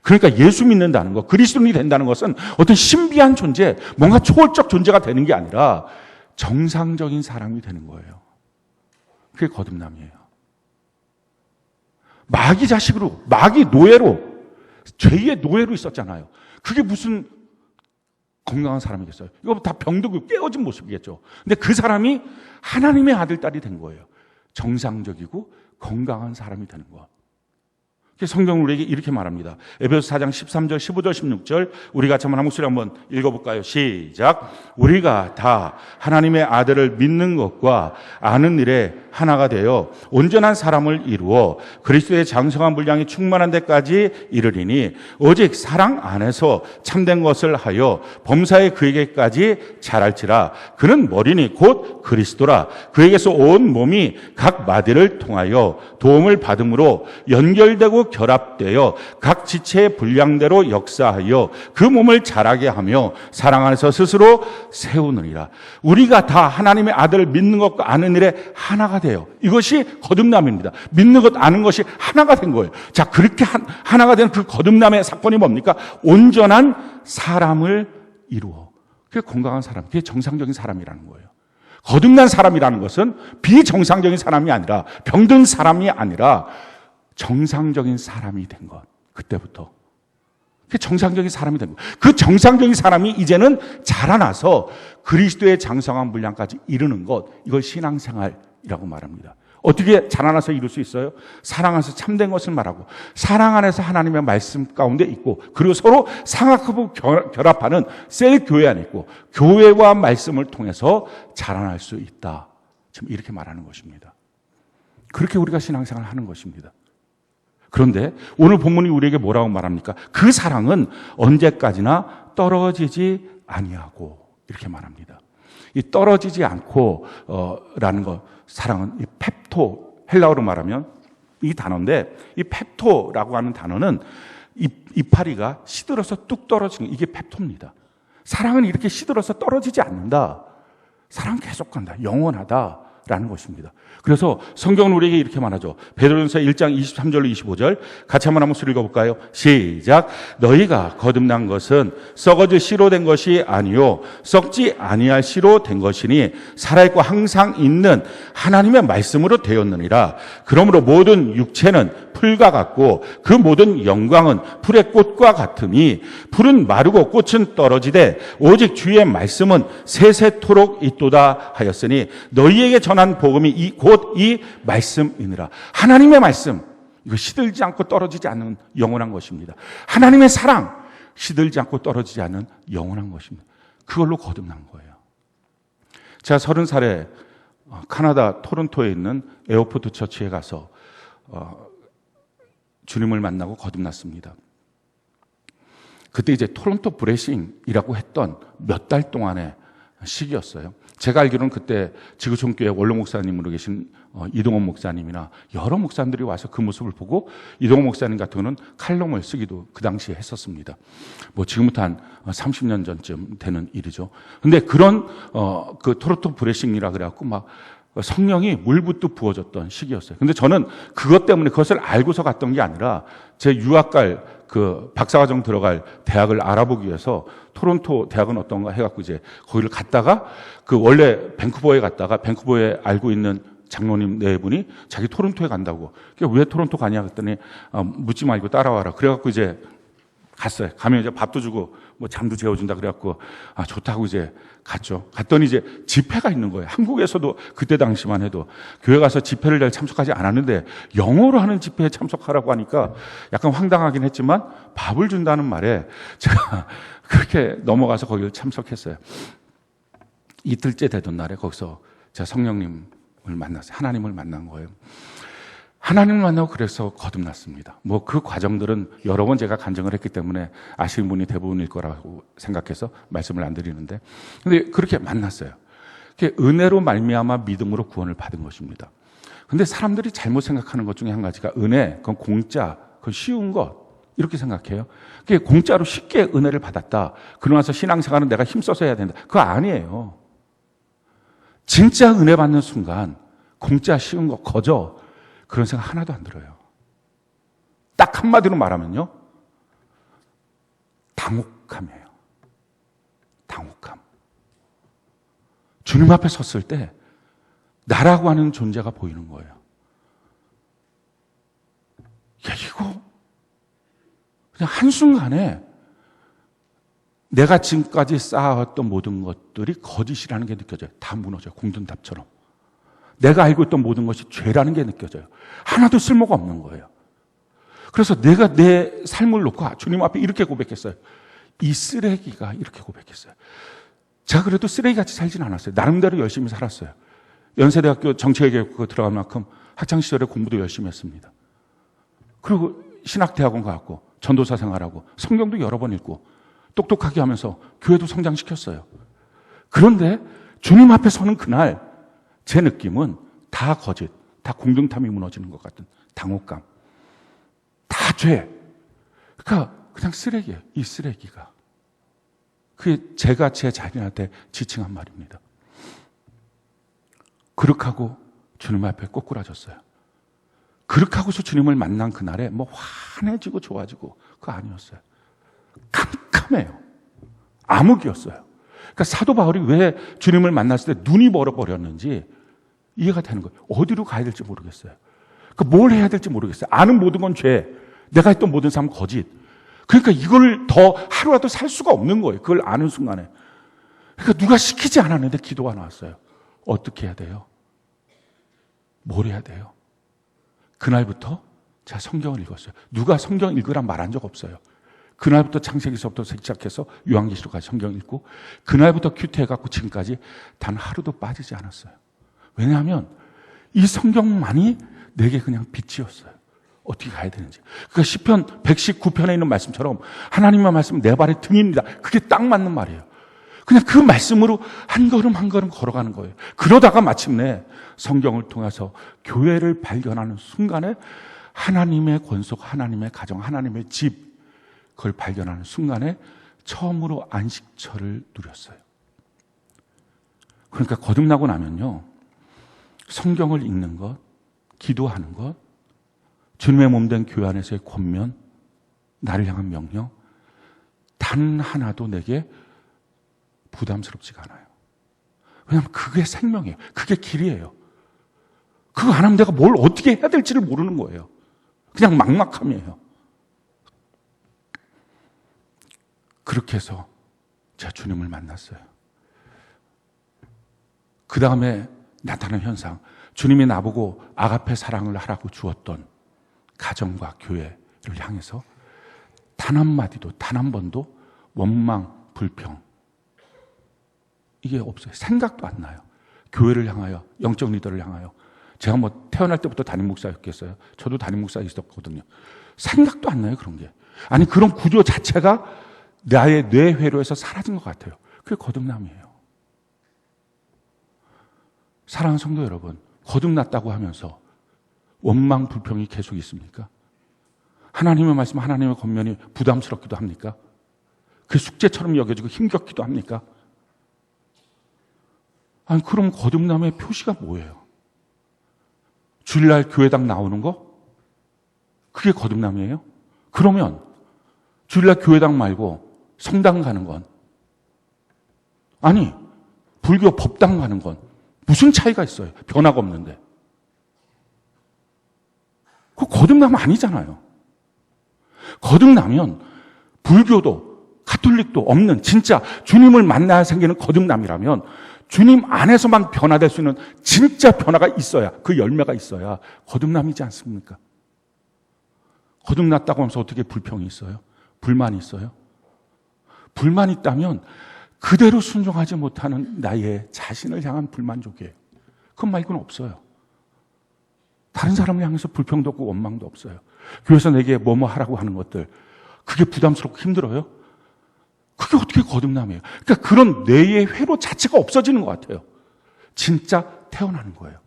그러니까 예수 믿는다는 것, 그리스도인이 된다는 것은 어떤 신비한 존재, 뭔가 초월적 존재가 되는 게 아니라 정상적인 사람이 되는 거예요. 그게 거듭남이에요. 마귀 자식으로, 마귀 노예로, 죄의 노예로 있었잖아요. 그게 무슨 건강한 사람이겠어요? 이거 다 병들고 깨어진 모습이겠죠. 근데 그 사람이 하나님의 아들, 딸이 된 거예요. 정상적이고 건강한 사람이 되는 것. 성경은 우리에게 이렇게 말합니다. 에베소서 4장 13절, 15절, 16절 우리 같이 한번 한 목소리 한번 읽어볼까요? 시작. 우리가 다 하나님의 아들을 믿는 것과 아는 일에 하나가 되어 온전한 사람을 이루어 그리스도의 장성한 분량이 충만한 데까지 이르리니 오직 사랑 안에서 참된 것을 하여 범사에 그에게까지 자랄지라. 그는 머리니 곧 그리스도라. 그에게서 온 몸이 각 마디를 통하여 도움을 받음으로 연결되고 결합되어 각 지체의 분량대로 역사하여 그 몸을 자라게 하며 사랑 안에서 스스로 세우느니라. 우리가 다 하나님의 아들을 믿는 것과 아는 일에 하나가 돼요. 이것이 거듭남입니다. 믿는 것, 아는 것이 하나가 된 거예요. 자, 그렇게 하나가 된 그 거듭남의 사건이 뭡니까? 온전한 사람을 이루어. 그게 건강한 사람, 그게 정상적인 사람이라는 거예요. 거듭난 사람이라는 것은 비정상적인 사람이 아니라, 병든 사람이 아니라 정상적인 사람이 된 것. 그때부터. 그 정상적인 사람이 된 것. 그 정상적인 사람이 이제는 자라나서 그리스도의 장성한 분량까지 이르는 것. 이걸 신앙생활이라고 말합니다. 어떻게 자라나서 이룰 수 있어요? 사랑 안에서 참된 것을 말하고, 사랑 안에서 하나님의 말씀 가운데 있고, 그리고 서로 상합하고 결합하는 셀 교회 안에 있고, 교회와 말씀을 통해서 자라날 수 있다. 지금 이렇게 말하는 것입니다. 그렇게 우리가 신앙생활을 하는 것입니다. 그런데 오늘 본문이 우리에게 뭐라고 말합니까? 그 사랑은 언제까지나 떨어지지 아니하고 이렇게 말합니다. 이 떨어지지 않고 라는 거, 사랑은 이 펩토, 헬라어로 말하면 이 단어인데, 이 펩토라고 하는 단어는 이파리가 시들어서 뚝 떨어지는, 이게 펩토입니다. 사랑은 이렇게 시들어서 떨어지지 않는다. 사랑 계속 간다. 영원하다라는 것입니다. 그래서 성경은 우리에게 이렇게 말하죠. 베드로전서 1장 23절로 25절 같이 한번 읽어볼까요? 시작. 너희가 거듭난 것은 썩어질 씨로 된 것이 아니요 썩지 아니할 씨로 된 것이니 살아있고 항상 있는 하나님의 말씀으로 되었느니라. 그러므로 모든 육체는 풀과 같고 그 모든 영광은 풀의 꽃과 같으니 풀은 마르고 꽃은 떨어지되 오직 주의 말씀은 세세토록 있도다 하였으니 너희에게 전한 복음이 곧 이 말씀이니라. 하나님의 말씀, 이거 시들지 않고 떨어지지 않는 영원한 것입니다. 하나님의 사랑, 시들지 않고 떨어지지 않는 영원한 것입니다. 그걸로 거듭난 거예요. 제가 30살에 카나다 토론토에 있는 에어포트 처치에 가서 주님을 만나고 거듭났습니다. 그때 이제 토론토 브레싱이라고 했던 몇 달 동안의 시기였어요. 제가 알기로는 그때 지구촌교회 원로 목사님으로 계신 이동원 목사님이나 여러 목사님들이 와서 그 모습을 보고 이동원 목사님 같은 경우는 칼럼을 쓰기도 그 당시에 했었습니다. 뭐 지금부터 한 30년 전쯤 되는 일이죠. 근데 그런 그 토론토 브레싱이라 그래갖고 막 성령이 물붓듯 부어졌던 시기였어요. 근데 저는 그것 때문에 그것을 알고서 갔던 게 아니라 제 유학 갈 그 박사과정 들어갈 대학을 알아보기 위해서 토론토 대학은 어떤가 해갖고 이제 거기를 갔다가 그 원래 밴쿠버에 갔다가 밴쿠버에 알고 있는 장로님 네 분이 자기 토론토에 간다고. 왜 토론토 가냐 그랬더니 묻지 말고 따라와라. 그래갖고 이제 갔어요. 가면 이제 밥도 주고 뭐 잠도 재워준다 그래갖고 좋다고 이제 갔죠. 갔더니 이제 집회가 있는 거예요. 한국에서도 그때 당시만 해도 교회 가서 집회를 잘 참석하지 않았는데 영어로 하는 집회에 참석하라고 하니까 약간 황당하긴 했지만 밥을 준다는 말에 제가 그렇게 넘어가서 거기를 참석했어요. 이틀째 되던 날에 거기서 제가 성령님을 만났어요. 하나님을 만난 거예요. 하나님을 만나고 그래서 거듭났습니다. 뭐 그 과정들은 여러 번 제가 간증을 했기 때문에 아시는 분이 대부분일 거라고 생각해서 말씀을 안 드리는데, 근데 그렇게 만났어요. 그게 은혜로 말미암아 믿음으로 구원을 받은 것입니다. 근데 사람들이 잘못 생각하는 것 중에 한 가지가 은혜, 그건 공짜, 그건 쉬운 것 이렇게 생각해요. 그게 공짜로 쉽게 은혜를 받았다. 그러고 나서 신앙생활은 내가 힘써서 해야 된다. 그거 아니에요. 진짜 은혜 받는 순간 공짜 쉬운 거 거저 그런 생각 하나도 안 들어요. 딱 한마디로 말하면요. 당혹함이에요. 당혹함. 주님 앞에 섰을 때 나라고 하는 존재가 보이는 거예요. 야, 이거 그냥 한순간에 내가 지금까지 쌓아왔던 모든 것들이 거짓이라는 게 느껴져요. 다 무너져요. 공든탑처럼. 내가 알고 있던 모든 것이 죄라는 게 느껴져요. 하나도 쓸모가 없는 거예요. 그래서 내가 내 삶을 놓고 주님 앞에 이렇게 고백했어요. 이 쓰레기가 이렇게 고백했어요. 제가 그래도 쓰레기같이 살진 않았어요. 나름대로 열심히 살았어요. 연세대학교 정치외교학과 들어간 만큼 학창시절에 공부도 열심히 했습니다. 그리고 신학대학원 가고 전도사 생활하고 성경도 여러 번 읽고 똑똑하게 하면서 교회도 성장시켰어요. 그런데 주님 앞에 서는 그날 제 느낌은 다 거짓, 다 공동탐이 무너지는 것 같은 당혹감, 다 죄. 그러니까 그냥 쓰레기예요. 이 쓰레기가. 그게 제가 제 자신한테 지칭한 말입니다. 그렇게 주님 앞에 꼬꾸라졌어요. 그렇게 하고서 주님을 만난 그날에 뭐 환해지고 좋아지고 그거 아니었어요. 캄캄해요. 암흑이었어요. 그러니까 사도 바울이 왜 주님을 만났을 때 눈이 멀어버렸는지 이해가 되는 거예요. 어디로 가야 될지 모르겠어요. 그러니까 뭘 해야 될지 모르겠어요. 아는 모든 건 죄. 내가 했던 모든 삶은 거짓. 그러니까 이걸 더 하루라도 살 수가 없는 거예요. 그걸 아는 순간에. 그러니까 누가 시키지 않았는데 기도가 나왔어요. 어떻게 해야 돼요? 뭘 해야 돼요? 그날부터 제가 성경을 읽었어요. 누가 성경 읽으란 말한 적 없어요. 그날부터 창세기서부터 시작해서 요한계시록까지 성경 읽고 그날부터 큐티해갖고 지금까지 단 하루도 빠지지 않았어요. 왜냐하면 이 성경만이 내게 그냥 빛이었어요. 어떻게 가야 되는지. 그러니까 시편 119편에 있는 말씀처럼 하나님의 말씀은 내 발의 등입니다. 그게 딱 맞는 말이에요. 그냥 그 말씀으로 한 걸음 한 걸음 걸어가는 거예요. 그러다가 마침내 성경을 통해서 교회를 발견하는 순간에 하나님의 권속, 하나님의 가정, 하나님의 집, 그걸 발견하는 순간에 처음으로 안식처를 누렸어요. 그러니까 거듭나고 나면요, 성경을 읽는 것, 기도하는 것, 주님의 몸된 교회 안에서의 권면, 나를 향한 명령, 단 하나도 내게 부담스럽지가 않아요. 왜냐하면 그게 생명이에요. 그게 길이에요. 그거 안 하면 내가 뭘 어떻게 해야 될지를 모르는 거예요. 그냥 막막함이에요. 그렇게 해서 제가 주님을 만났어요. 그 다음에 나타난 현상, 주님이 나보고 아가페 사랑을 하라고 주었던 가정과 교회를 향해서 단 한마디도, 단 한 번도 원망, 불평, 이게 없어요. 생각도 안 나요. 교회를 향하여, 영적 리더를 향하여. 제가 뭐 태어날 때부터 담임 목사였겠어요. 저도 담임 목사 있었거든요. 생각도 안 나요, 그런 게. 아니, 그런 구조 자체가 나의 뇌 회로에서 사라진 것 같아요. 그게 거듭남이에요. 사랑하는 성도 여러분, 거듭났다고 하면서 원망, 불평이 계속 있습니까? 하나님의 말씀, 하나님의 권면이 부담스럽기도 합니까? 그 숙제처럼 여겨지고 힘겹기도 합니까? 아니, 그럼 거듭남의 표시가 뭐예요? 주일날 교회당 나오는 거? 그게 거듭남이에요? 그러면 주일날 교회당 말고 성당 가는 건, 아니, 불교 법당 가는 건 무슨 차이가 있어요? 변화가 없는데. 그거 거듭남 아니잖아요. 거듭나면 불교도 가톨릭도 없는 진짜 주님을 만나야 생기는 거듭남이라면 주님 안에서만 변화될 수 있는 진짜 변화가 있어야, 그 열매가 있어야 거듭남이지 않습니까? 거듭났다고 하면서 어떻게 불평이 있어요? 불만이 있어요? 불만이 있다면 그대로 순종하지 못하는 나의 자신을 향한 불만족이에요. 그것 말고는 없어요. 다른 사람을 향해서 불평도 없고 원망도 없어요. 교회에서 내게 뭐뭐 하라고 하는 것들, 그게 부담스럽고 힘들어요? 그게 어떻게 거듭남이에요? 그러니까 그런 뇌의 회로 자체가 없어지는 것 같아요. 진짜 태어나는 거예요.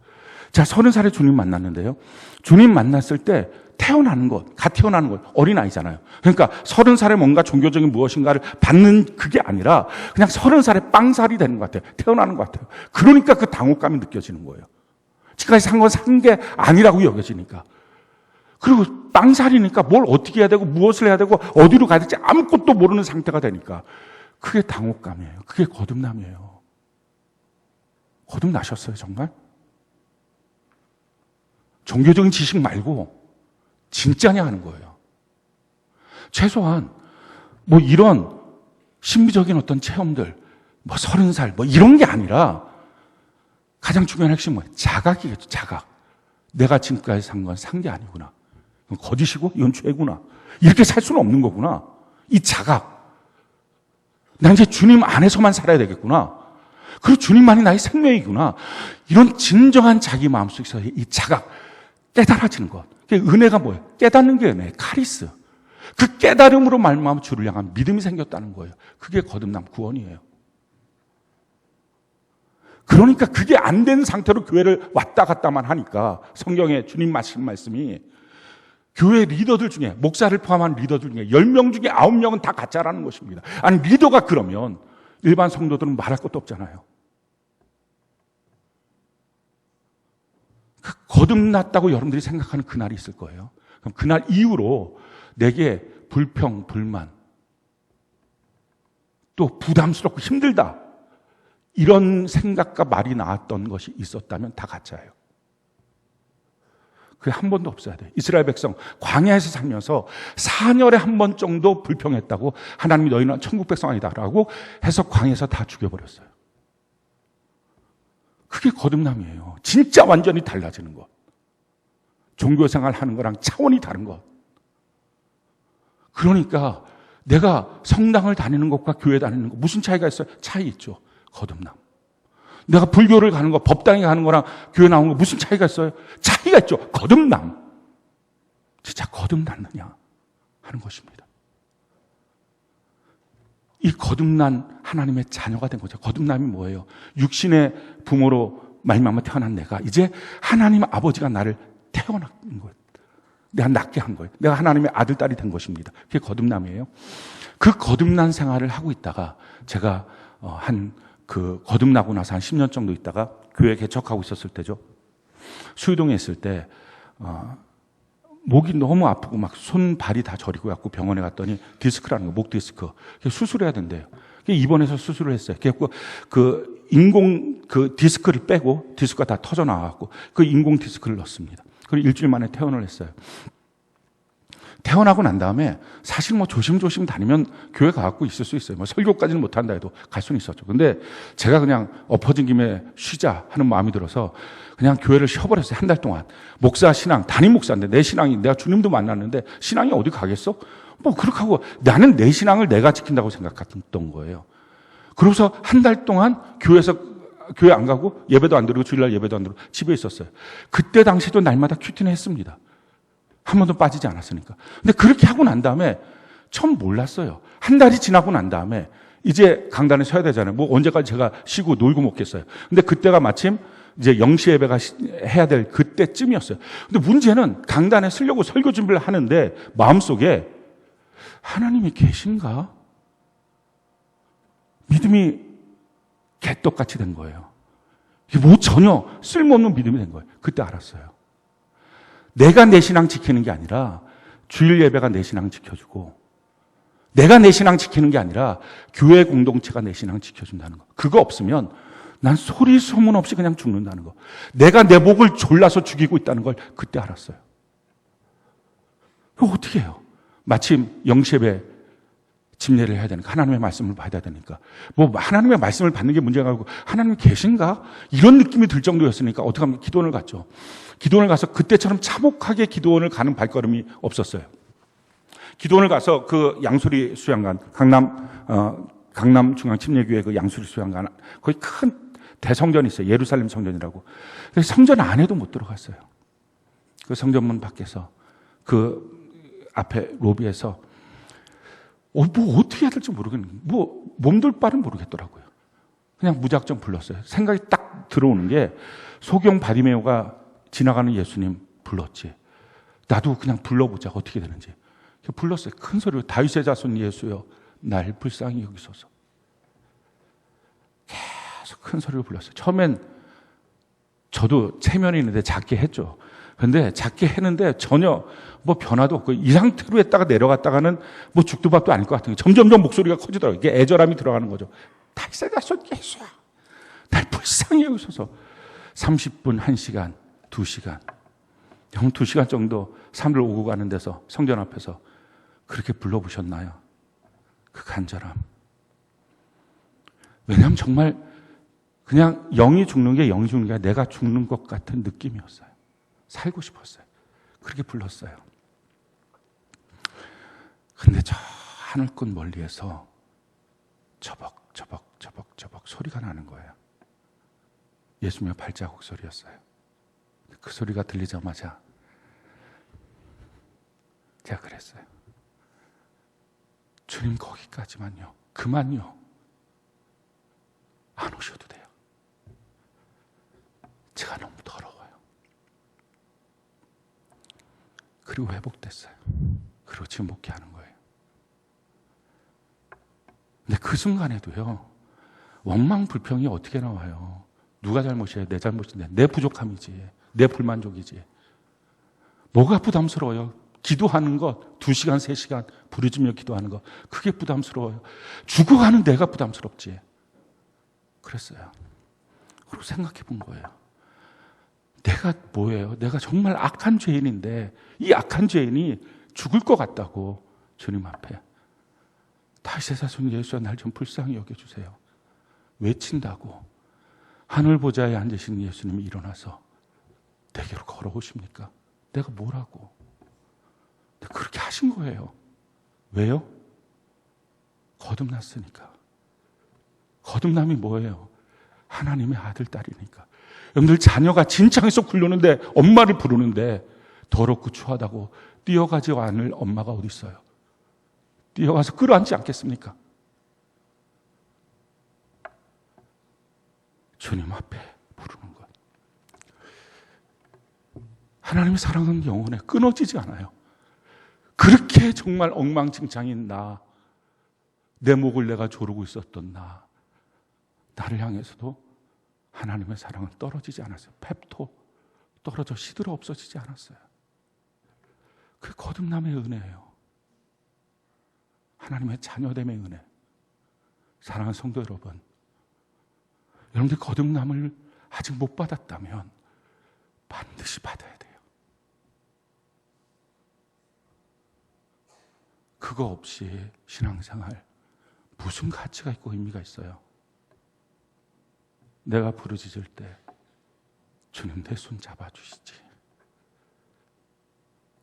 자, 30살에 주님 만났는데요. 주님 만났을 때 태어나는 것, 갓 태어나는 것, 어린아이잖아요. 그러니까 30살에 뭔가 종교적인 무엇인가를 받는 그게 아니라 그냥 30살에 빵살이 되는 것 같아요. 태어나는 것 같아요. 그러니까 그 당혹감이 느껴지는 거예요. 지금까지 산 건 산 게 아니라고 여겨지니까. 그리고 빵살이니까 뭘 어떻게 해야 되고 무엇을 해야 되고 어디로 가야 될지 아무것도 모르는 상태가 되니까 그게 당혹감이에요. 그게 거듭남이에요. 거듭나셨어요, 정말? 종교적인 지식 말고 진짜냐 하는 거예요. 최소한 뭐 이런 신비적인 어떤 체험들, 뭐 30살 뭐 이런 게 아니라 가장 중요한 핵심은 뭐예요? 자각이겠죠, 자각. 내가 지금까지 산 건 산 게 아니구나. 거짓이고 이건 죄구나. 이렇게 살 수는 없는 거구나. 이 자각. 난 이제 주님 안에서만 살아야 되겠구나. 그리고 주님만이 나의 생명이구나. 이런 진정한 자기 마음속에서의 이 자각, 깨달아지는 것. 은혜가 뭐예요? 깨닫는 게 은혜예요. 카리스. 그 깨달음으로 말미암아 주를 향한 믿음이 생겼다는 거예요. 그게 거듭남 구원이에요. 그러니까 그게 안 된 상태로 교회를 왔다 갔다만 하니까 성경에 주님 하신 말씀이 교회 리더들 중에, 목사를 포함한 리더들 중에 10명 중에 9명은 다 가짜라는 것입니다. 아니, 리더가 그러면 일반 성도들은 말할 것도 없잖아요. 거듭났다고 여러분들이 생각하는 그날이 있을 거예요. 그럼 그날 이후로 내게 불평, 불만, 또 부담스럽고 힘들다, 이런 생각과 말이 나왔던 것이 있었다면 다 가짜예요. 그게 한 번도 없어야 돼요. 이스라엘 백성 광야에서 살면서 4년에 한 번 정도 불평했다고 하나님이 너희는 천국 백성 아니다라고 해서 광야에서 다 죽여버렸어요. 그게 거듭남이에요. 진짜 완전히 달라지는 것. 종교생활 하는 거랑 차원이 다른 것. 그러니까 내가 성당을 다니는 것과 교회 다니는 것 무슨 차이가 있어요? 차이 있죠. 거듭남. 내가 불교를 가는 거, 법당에 가는 거랑 교회 나오는 거 무슨 차이가 있어요? 차이가 있죠. 거듭남. 진짜 거듭났느냐 하는 것입니다. 이 거듭난 하나님의 자녀가 된 거죠. 거듭남이 뭐예요? 육신의 부모로 말미암아 태어난 내가 이제 하나님 아버지가 나를 태어난 거예요. 내가 낳게 한 거예요. 내가 하나님의 아들, 딸이 된 것입니다. 그게 거듭남이에요. 그 거듭난 생활을 하고 있다가 제가 거듭나고 나서 한 10년 정도 있다가 교회 개척하고 있었을 때죠. 수유동에 있을 때 목이 너무 아프고 막 손발이 다 저리고 갖고 병원에 갔더니 디스크라는 거, 목 디스크. 수술해야 된대요. 입원해서 수술을 했어요. 그래서 인공 디스크를 빼고 디스크가 다 터져 나와갖고 그 인공 디스크를 넣습니다. 그리고 일주일 만에 퇴원을 했어요. 태어나고 난 다음에 사실 조심조심 다니면 교회 가갖고 있을 수 있어요. 설교까지는 못한다 해도 갈 수는 있었죠. 근데 제가 그냥 엎어진 김에 쉬자 하는 마음이 들어서 그냥 교회를 쉬어버렸어요. 한 달 동안. 목사 신앙, 담임 목사인데 내 신앙이, 내가 주님도 만났는데 신앙이 어디 가겠어? 그렇게 하고 나는 내 신앙을 내가 지킨다고 생각했던 거예요. 그러고서 한 달 동안 교회 안 가고 예배도 안 드리고 주일날 예배도 안 드리고 집에 있었어요. 그때 당시도 날마다 큐티는 했습니다. 한 번도 빠지지 않았으니까. 근데 그렇게 하고 난 다음에 처음 몰랐어요. 한 달이 지나고 난 다음에 이제 강단에 서야 되잖아요. 언제까지 제가 쉬고 놀고 먹겠어요. 근데 그때가 마침 이제 영시 예배가 해야 될 그때쯤이었어요. 근데 문제는 강단에 서려고 설교 준비를 하는데 마음속에 하나님이 계신가? 믿음이 개떡같이 된 거예요. 이게 전혀 쓸모없는 믿음이 된 거예요. 그때 알았어요. 내가 내 신앙 지키는 게 아니라 주일 예배가 내 신앙 지켜주고 내가 내 신앙 지키는 게 아니라 교회 공동체가 내 신앙 지켜준다는 거. 그거 없으면 난 소리 소문 없이 그냥 죽는다는 거. 내가 내 목을 졸라서 죽이고 있다는 걸 그때 알았어요. 그거 어떻게 해요? 마침 영시예배 집례를 해야 되니까 하나님의 말씀을 받아야 되니까 하나님의 말씀을 받는 게 문제가 아니고 하나님 계신가? 이런 느낌이 들 정도였으니까 어떻게 하면 기도원을 갔죠. 기도원을 가서 그때처럼 참혹하게 기도원을 가는 발걸음이 없었어요. 기도원을 가서 그 양수리 수양관, 강남 중앙침례교회 그 양수리 수양관 거기 큰 대성전이 있어요. 예루살렘 성전이라고. 성전 안에도 못 들어갔어요. 그 성전문 밖에서 그 앞에 로비에서 어떻게 해야 될지 모르겠는데 몸둘 바를 모르겠더라고요. 그냥 무작정 불렀어요. 생각이 딱 들어오는 게 소경 바디메오가 지나가는 예수님 불렀지. 나도 그냥 불러보자. 어떻게 되는지. 불렀어요. 큰 소리로 다윗의 자손 예수여 날 불쌍히 여기소서. 계속 큰 소리로 불렀어요. 처음엔 저도 체면이 있는데 작게 했죠. 근데 작게 했는데 전혀 변화도 없고 이 상태로 했다가 내려갔다가는 죽도 밥도 아닐 것 같은 게 점점점 목소리가 커지더라고요. 이게 애절함이 들어가는 거죠. 다윗의 자손 예수야 날 불쌍히 여기소서. 30분, 1시간, 2시간 형 2시간 정도 산을 오고 가는 데서 성전 앞에서 그렇게 불러보셨나요? 그 간절함. 왜냐하면 정말 그냥 영이 죽는 게 영이 죽는 게 아니라 내가 죽는 것 같은 느낌이었어요. 살고 싶었어요. 그렇게 불렀어요. 그런데 저 하늘꽃 멀리에서 저벅저벅 소리가 나는 거예요. 예수님의 발자국 소리였어요. 그 소리가 들리자마자 제가 그랬어요. 주님 거기까지만요. 그만요. 안 오셔도 돼요. 제가 너무 더러워요. 그리고 회복됐어요. 그리고 지금 목회하는 거예요. 근데 그 순간에도요. 원망 불평이 어떻게 나와요? 누가 잘못이에요? 내 잘못인데 내 부족함이지. 내 불만족이지. 뭐가 부담스러워요? 기도하는 것 2시간, 3시간 부르짖으며 기도하는 것 그게 부담스러워요. 죽어가는 내가 부담스럽지. 그랬어요. 그리고 생각해 본 거예요. 내가 뭐예요? 내가 정말 악한 죄인인데 이 악한 죄인이 죽을 것 같다고 주님 앞에 다윗의 자손 예수야 날 좀 불쌍히 여겨주세요. 외친다고 하늘 보좌에 앉으신 예수님이 일어나서 내게로 걸어오십니까? 내가 뭐라고? 그렇게 하신 거예요. 왜요? 거듭났으니까. 거듭남이 뭐예요? 하나님의 아들, 딸이니까. 여러분들 자녀가 진창에서 굴르는데 엄마를 부르는데 더럽고 추하다고 뛰어가지 않을 엄마가 어디 있어요? 뛰어가서 끌어안지 않겠습니까? 주님 앞에 부르는 것. 하나님의 사랑은 영원해. 끊어지지 않아요. 그렇게 정말 엉망진창인 내 목을 내가 조르고 있었던 나를 향해서도 하나님의 사랑은 떨어지지 않았어요. 펩토 떨어져 시들어 없어지지 않았어요. 그게 거듭남의 은혜예요. 하나님의 자녀됨의 은혜. 사랑하는 성도 여러분, 여러분들이 거듭남을 아직 못 받았다면 반드시 받아야 돼요. 그거 없이 신앙생활 무슨 가치가 있고 의미가 있어요? 내가 부르짖을 때 주님 내 손 잡아주시지.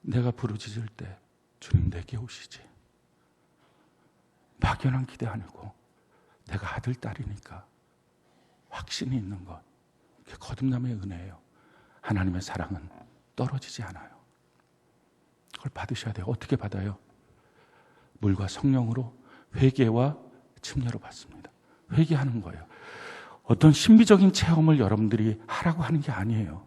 내가 부르짖을 때 주님 내게 오시지. 막연한 기대 아니고 내가 아들, 딸이니까 확신이 있는 것. 그게 거듭남의 은혜예요. 하나님의 사랑은 떨어지지 않아요. 그걸 받으셔야 돼요. 어떻게 받아요? 물과 성령으로 회개와 침례로 받습니다. 회개하는 거예요. 어떤 신비적인 체험을 여러분들이 하라고 하는 게 아니에요.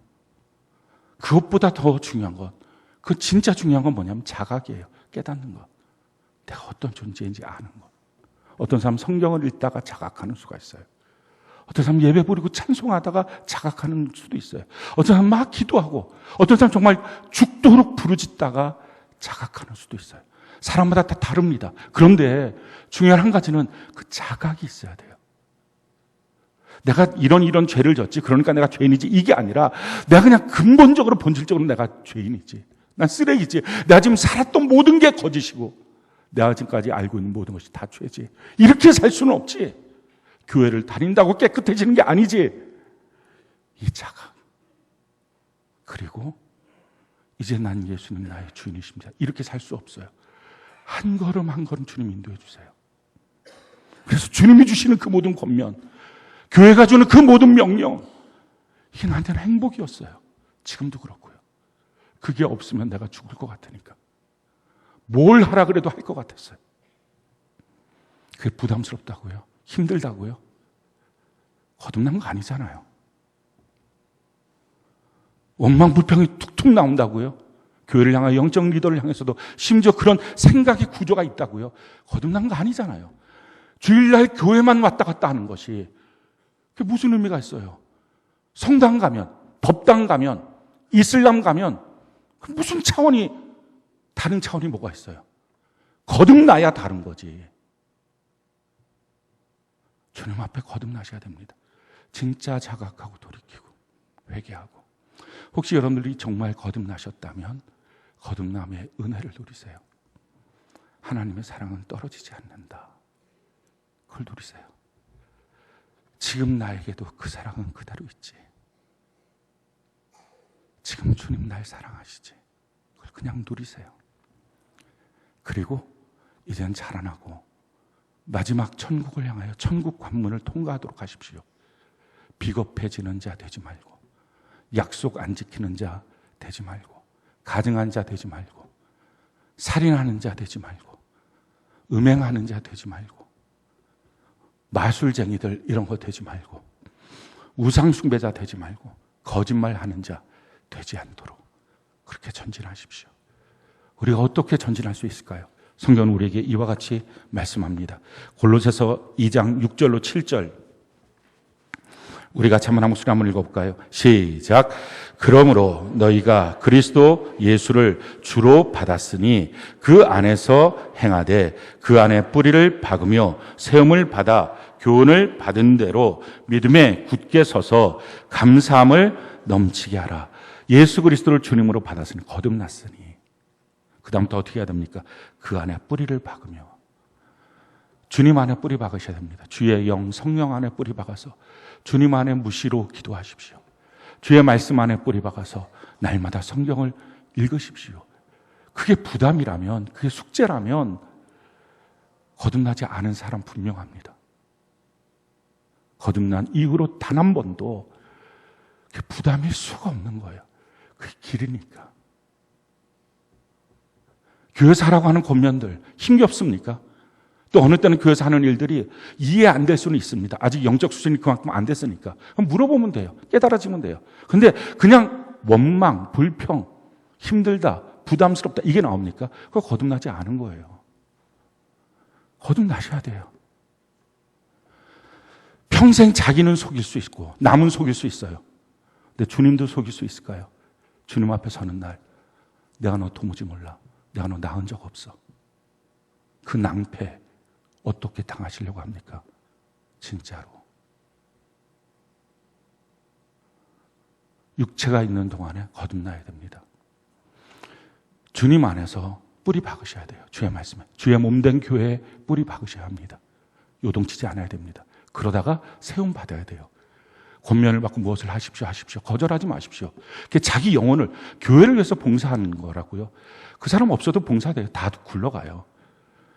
그것보다 더 중요한 것, 그 진짜 중요한 건 뭐냐면 자각이에요. 깨닫는 것. 내가 어떤 존재인지 아는 것. 어떤 사람 성경을 읽다가 자각하는 수가 있어요. 어떤 사람 예배 부르고 찬송하다가 자각하는 수도 있어요. 어떤 사람 막 기도하고, 어떤 사람 정말 죽도록 부르짖다가 자각하는 수도 있어요. 사람마다 다 다릅니다. 그런데 중요한 한 가지는 그 자각이 있어야 돼요. 내가 이런 죄를 졌지, 그러니까 내가 죄인이지, 이게 아니라 내가 그냥 근본적으로 본질적으로 내가 죄인이지, 난 쓰레기지, 내가 지금 살았던 모든 게 거짓이고 내가 지금까지 알고 있는 모든 것이 다 죄지. 이렇게 살 수는 없지. 교회를 다닌다고 깨끗해지는 게 아니지. 이 자각. 그리고 이제 난 예수님 나의 주인이십니다. 이렇게 살 수 없어요. 한 걸음 한 걸음 주님 인도해 주세요. 그래서 주님이 주시는 그 모든 권면, 교회가 주는 그 모든 명령, 이게 나한테는 행복이었어요. 지금도 그렇고요. 그게 없으면 내가 죽을 것 같으니까. 뭘 하라 그래도 할 것 같았어요. 그게 부담스럽다고요? 힘들다고요? 거듭난 거 아니잖아요. 원망불평이 툭툭 나온다고요? 교회를 향한 영적 리더를 향해서도 심지어 그런 생각의 구조가 있다고요? 거듭난 거 아니잖아요. 주일날 교회만 왔다 갔다 하는 것이 그게 무슨 의미가 있어요? 성당 가면, 법당 가면, 이슬람 가면 무슨 차원이, 다른 차원이 뭐가 있어요? 거듭나야 다른 거지. 주님 앞에 거듭나셔야 됩니다. 진짜 자각하고 돌이키고 회개하고. 혹시 여러분들이 정말 거듭나셨다면 거듭남의 은혜를 누리세요. 하나님의 사랑은 떨어지지 않는다. 그걸 누리세요. 지금 나에게도 그 사랑은 그대로 있지. 지금 주님 날 사랑하시지. 그걸 그냥 누리세요. 그리고 이젠 자라나고 마지막 천국을 향하여 천국 관문을 통과하도록 하십시오. 비겁해지는 자 되지 말고, 약속 안 지키는 자 되지 말고, 가증한 자 되지 말고, 살인하는 자 되지 말고, 음행하는 자 되지 말고, 마술쟁이들 이런 거 되지 말고, 우상숭배자 되지 말고, 거짓말하는 자 되지 않도록 그렇게 전진하십시오. 우리가 어떻게 전진할 수 있을까요? 성경은 우리에게 이와 같이 말씀합니다. 골로새서 2장 6절로 7절 우리 같이 한번 목소리 한번 읽어볼까요? 시작. 그러므로 너희가 그리스도 예수를 주로 받았으니 그 안에서 행하되 그 안에 뿌리를 박으며 세움을 받아 교훈을 받은 대로 믿음에 굳게 서서 감사함을 넘치게 하라. 예수 그리스도를 주님으로 받았으니 거듭났으니 그 다음부터 어떻게 해야 됩니까? 그 안에 뿌리를 박으며, 주님 안에 뿌리 박으셔야 됩니다. 주의 영 성령 안에 뿌리 박아서 주님 안에 무시로 기도하십시오. 주의 말씀 안에 뿌리 박아서 날마다 성경을 읽으십시오. 그게 부담이라면, 그게 숙제라면 거듭나지 않은 사람 분명합니다. 거듭난 이후로 단 한 번도 그게 부담일 수가 없는 거예요. 그게 길이니까. 교회 사라고 하는 권면들 힘겹습니까? 또 어느 때는 교회에서 하는 일들이 이해 안 될 수는 있습니다. 아직 영적 수준이 그만큼 안 됐으니까. 그럼 물어보면 돼요. 깨달아지면 돼요. 근데 그냥 원망, 불평, 힘들다, 부담스럽다 이게 나옵니까? 그거 거듭나지 않은 거예요. 거듭나셔야 돼요. 평생 자기는 속일 수 있고 남은 속일 수 있어요. 근데 주님도 속일 수 있을까요? 주님 앞에 서는 날 내가 너 도무지 몰라. 내가 너 낳은 적 없어. 그 낭패 어떻게 당하시려고 합니까? 진짜로. 육체가 있는 동안에 거듭나야 됩니다. 주님 안에서 뿌리 박으셔야 돼요. 주의 말씀에. 주의 몸된 교회에 뿌리 박으셔야 합니다. 요동치지 않아야 됩니다. 그러다가 세움 받아야 돼요. 권면을 받고 무엇을 하십시오. 거절하지 마십시오. 자기 영혼을 교회를 위해서 봉사하는 거라고요. 그 사람 없어도 봉사돼요. 다 굴러가요.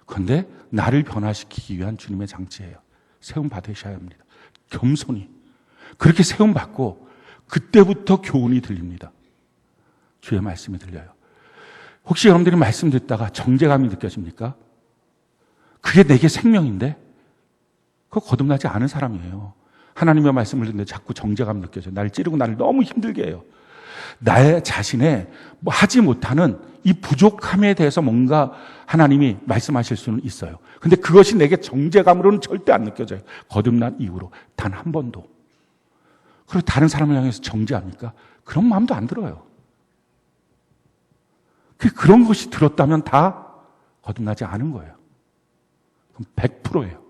그런데 나를 변화시키기 위한 주님의 장치예요. 세움 받으셔야 합니다. 겸손히. 그렇게 세움 받고 그때부터 교훈이 들립니다. 주의 말씀이 들려요. 혹시 여러분들이 말씀 듣다가 정죄감이 느껴집니까? 그게 내게 생명인데 그거 거듭나지 않은 사람이에요. 하나님의 말씀을 듣는데 자꾸 정죄감 느껴져요. 나를 찌르고 나를 너무 힘들게 해요. 나의 자신의 하지 못하는 이 부족함에 대해서 뭔가 하나님이 말씀하실 수는 있어요. 근데 그것이 내게 정죄감으로는 절대 안 느껴져요. 거듭난 이후로 단 한 번도. 그리고 다른 사람을 향해서 정죄합니까? 그런 마음도 안 들어요. 그런 것이 들었다면 다 거듭나지 않은 거예요. 그럼 100%예요.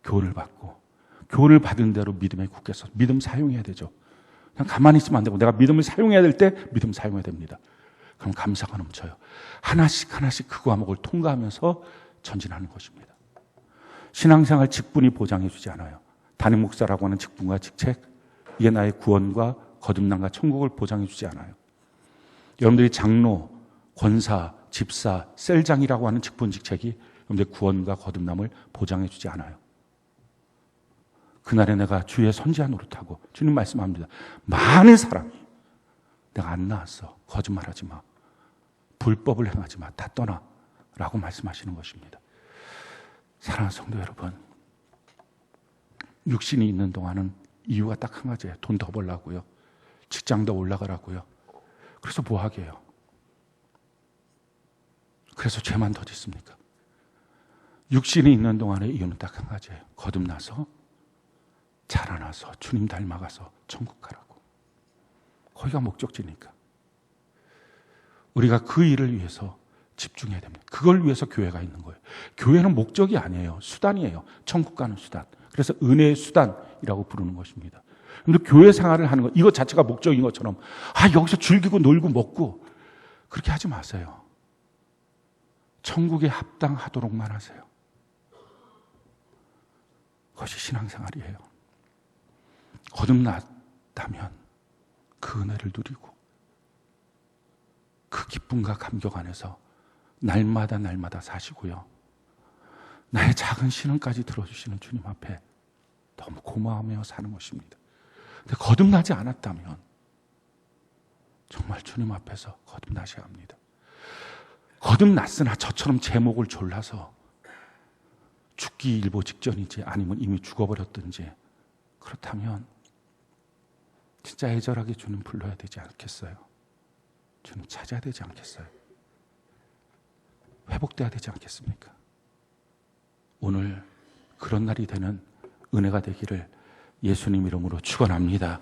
교훈을 받고 교훈을 받은 대로 믿음에 굳게 서서 믿음 사용해야 되죠. 그냥 가만히 있으면 안 되고 내가 믿음을 사용해야 될 때 믿음 사용해야 됩니다. 그럼 감사가 넘쳐요. 하나씩 그 과목을 통과하면서 전진하는 것입니다. 신앙생활 직분이 보장해 주지 않아요. 담임 목사라고 하는 직분과 직책, 이게 나의 구원과 거듭남과 천국을 보장해 주지 않아요. 여러분들이 장로, 권사, 집사, 셀장이라고 하는 직분 직책이 여러분들의 구원과 거듭남을 보장해 주지 않아요. 그날에 내가 주의 선지자 노릇하고 주님 말씀합니다. 많은 사람이 내가 안 나왔어. 거짓말하지 마. 불법을 행하지 마. 다 떠나. 라고 말씀하시는 것입니다. 사랑하는 성도 여러분, 육신이 있는 동안은 이유가 딱 한 가지예요. 돈 더 벌라고요. 직장 더 올라가라고요. 그래서 뭐 하게 해요? 그래서 죄만 더 짓습니까? 육신이 있는 동안의 이유는 딱 한 가지예요. 거듭나서 자라나서 주님 닮아가서 천국 가라고. 거기가 목적지니까. 우리가 그 일을 위해서 집중해야 됩니다. 그걸 위해서 교회가 있는 거예요. 교회는 목적이 아니에요. 수단이에요. 천국 가는 수단. 그래서 은혜의 수단이라고 부르는 것입니다. 근데 교회 생활을 하는 것, 이것 자체가 목적인 것처럼 여기서 즐기고 놀고 먹고 그렇게 하지 마세요. 천국에 합당하도록만 하세요. 그것이 신앙생활이에요. 거듭났다면 그 은혜를 누리고 그 기쁨과 감격 안에서 날마다 사시고요. 나의 작은 신음까지 들어주시는 주님 앞에 너무 고마워하며 사는 것입니다. 근데 거듭나지 않았다면 정말 주님 앞에서 거듭나셔야 합니다. 거듭났으나 저처럼 제목을 졸라서 죽기 일보 직전이지 아니면 이미 죽어버렸든지 그렇다면 진짜 애절하게 주님 불러야 되지 않겠어요? 주님 찾아야 되지 않겠어요? 회복돼야 되지 않겠습니까? 오늘 그런 날이 되는 은혜가 되기를 예수님 이름으로 축원합니다.